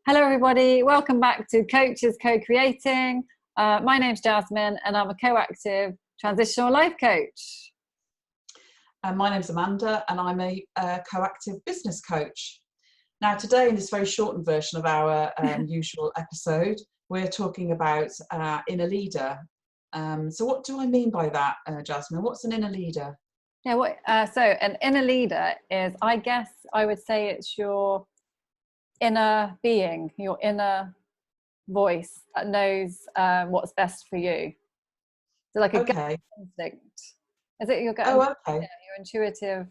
Hello, everybody. Welcome back to Coaches Co-Creating. My name's Jasmine, and I'm a co-active transitional life coach. And my name's Amanda, and I'm a co-active business coach. Now, today, in this very shortened version of our usual episode, we're talking about inner leader. So what do I mean by that, Jasmine? What's an inner leader? Yeah, so an inner leader is, I guess I would say it's your inner being, your inner voice that knows what's best for you. So like a gut instinct. Is it your gut instinct? Okay. Yeah, your intuitive,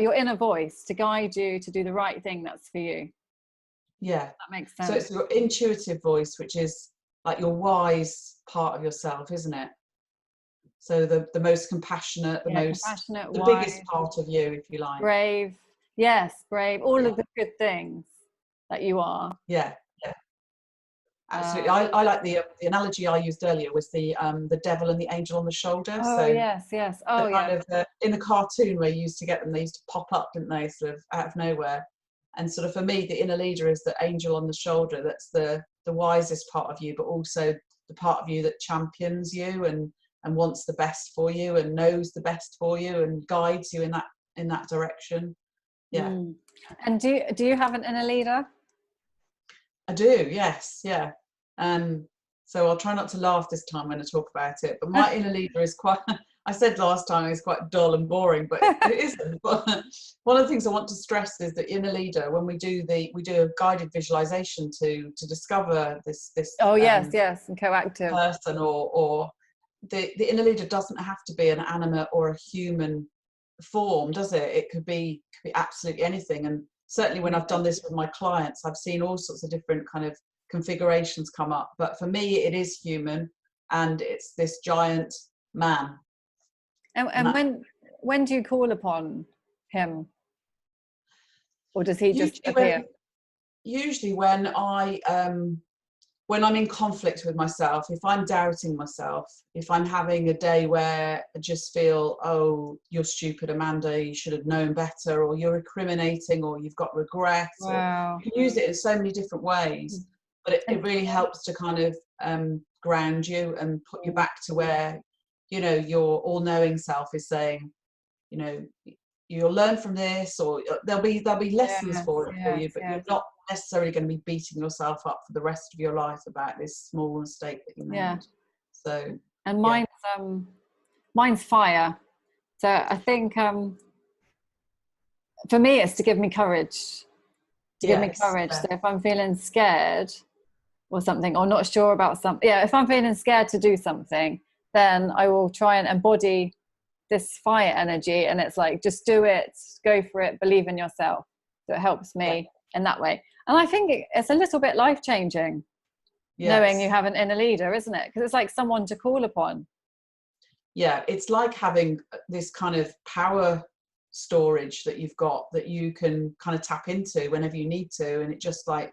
your inner voice to guide you to do the right thing that's for you. Yeah. That makes sense. So it's your intuitive voice, which is like your wise part of yourself, isn't it? So the most compassionate, the wise, biggest part of you, if you like. Brave. Yes, brave. All of the good things that you are. Yeah. Absolutely. I like the analogy I used earlier was the devil and the angel on the shoulder. Oh, so yes. Oh, yeah. In the cartoon where you used to get them, they used to pop up, didn't they, sort of out of nowhere. And sort of for me, the inner leader is the angel on the shoulder. That's the wisest part of you, but also the part of you that champions you and wants the best for you and knows the best for you and guides you in that direction. Yeah. And do you have an inner leader? I do, yes, yeah. So I'll try not to laugh this time when I talk about it. But my inner leader is quite, I said last time it's quite dull and boring, but it isn't. But one of the things I want to stress is that inner leader, when we do a guided visualization to discover this yes, and co-active person or the inner leader doesn't have to be an animate or a human form, does it? It could be absolutely anything. And certainly when I've done this with my clients, I've seen all sorts of different kind of configurations come up. But for me, it is human, and it's this giant man. And when do you call upon him? Or does he just appear? Usually when I'm in conflict with myself, if I'm doubting myself, if I'm having a day where I just feel, oh, you're stupid, Amanda, you should have known better, or you're recriminating, or you've got regret, wow. Or you can use it in so many different ways, but it really helps to kind of ground you and put you back to where, your all-knowing self is saying, you'll learn from this, or there'll be lessons for you, but you're not necessarily going to be beating yourself up for the rest of your life about this small mistake that you made. So mine's fire. So I think for me it's to give me courage. So if I'm feeling scared or something, or not sure about something, if I'm feeling scared to do something, then I will try and embody this fire energy, and it's like, just do it, go for it, believe in yourself. So it helps me in that way. And I think it's a little bit life-changing, knowing you have an inner leader, isn't it? Because it's like someone to call upon. Yeah, it's like having this kind of power storage that you've got that you can kind of tap into whenever you need to. And it just like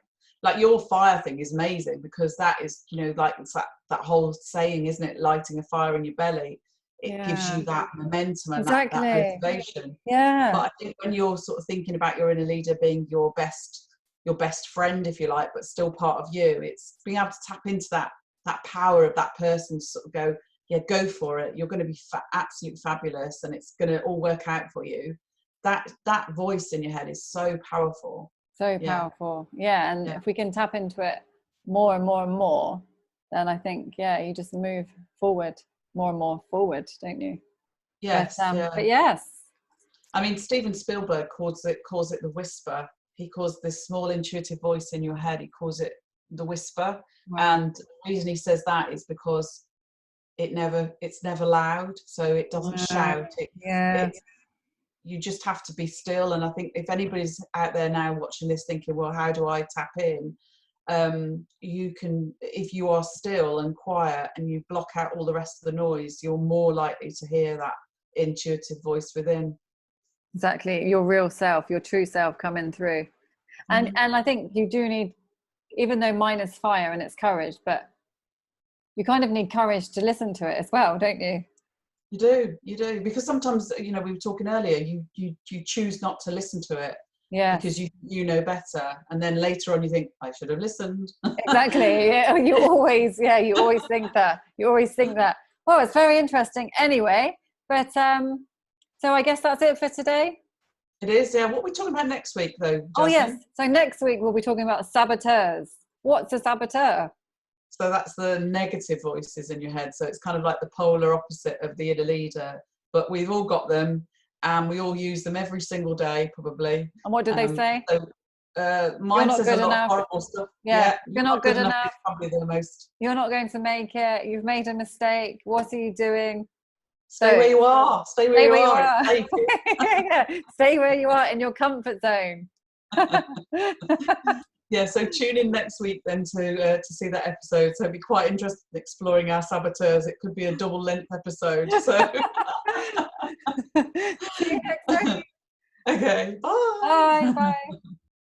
your fire thing is amazing, because that is, like it's that whole saying, isn't it? Lighting a fire in your belly. It gives you that momentum and that motivation. Yeah. But I think when you're sort of thinking about your inner leader being your best friend, if you like, but still part of you, it's being able to tap into that power of that person to sort of go, go for it. You're going to be absolutely fabulous, and it's going to all work out for you. That voice in your head is so powerful. So powerful. Yeah. And if we can tap into it more and more and more, then I think, you just move forward. More and more forward, don't you? Yes. But yes. I mean, Steven Spielberg calls it the whisper. He calls this small intuitive voice in your head, he calls it the whisper. Wow. And the reason he says that is because it's never loud, so it doesn't shout. You just have to be still. And I think if anybody's out there now watching this thinking, well, how do I tap in? You can, if you are still and quiet and you block out all the rest of the noise, you're more likely to hear that intuitive voice within. Exactly, your real self, your true self coming through. And I think you do need, even though mine is fire and it's courage, but you kind of need courage to listen to it as well, don't you? You do, because sometimes, we were talking earlier, you choose not to listen to it. Yes. Because you know better, and then later on you think, I should have listened. Exactly. Yeah, you always think that. Well, it's very interesting anyway, but so I guess that's it for today. It is, yeah. What are we talking about next week, though, Jasmine? Oh yes, so next week we'll be talking about saboteurs. What's a saboteur? So that's the negative voices in your head. So it's kind of like the polar opposite of the inner leader, but we've all got them, and we all use them every single day, probably. And what do they say? So, mine says a lot of horrible stuff. Yeah, you're not good enough. It's probably the most. You're not going to make it. You've made a mistake. What are you doing? Stay where you are. Stay where you are. Stay where you are in your comfort zone. Yeah, so tune in next week then to see that episode. So it'd be quite interesting exploring our saboteurs. It could be a double length episode. So see you next week. Okay, bye. Bye.